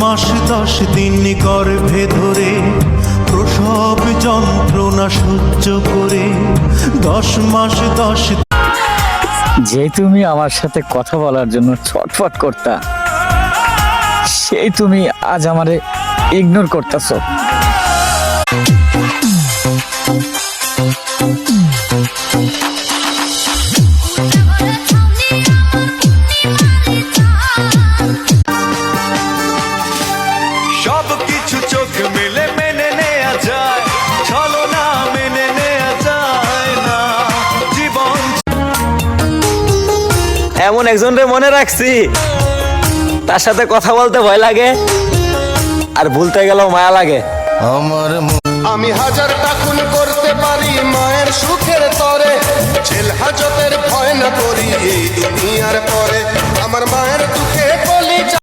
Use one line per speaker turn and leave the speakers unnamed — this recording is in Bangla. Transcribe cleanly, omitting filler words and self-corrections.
মাস 10 দিন গর্ভে ধরে প্রসব যন্ত্রণা সহ্য করে 10 মাস 10
যে তুমি আমার সাথে কথা বলার জন্য ছটফট করতা, সেই তুমি আজ আমারে ইগনোর করতেছো।
সব কিছু চোখ মেলে মেনে নেওয়া যায়, চলো না মেনে নেওয়া যায় না জীবন।
এমন একজনের মনে রাখছি, তার সাথে কথা বলতে ভয় লাগে আর ভুলতে গেলেও মায়া লাগে।
আমি হাজারটা খুন করতে পারি মায়ের সুখের তরে, জেল হাজতের ভয় না করি এই দুনিয়ার পরে। আমার মায়ের দুঃখে বলি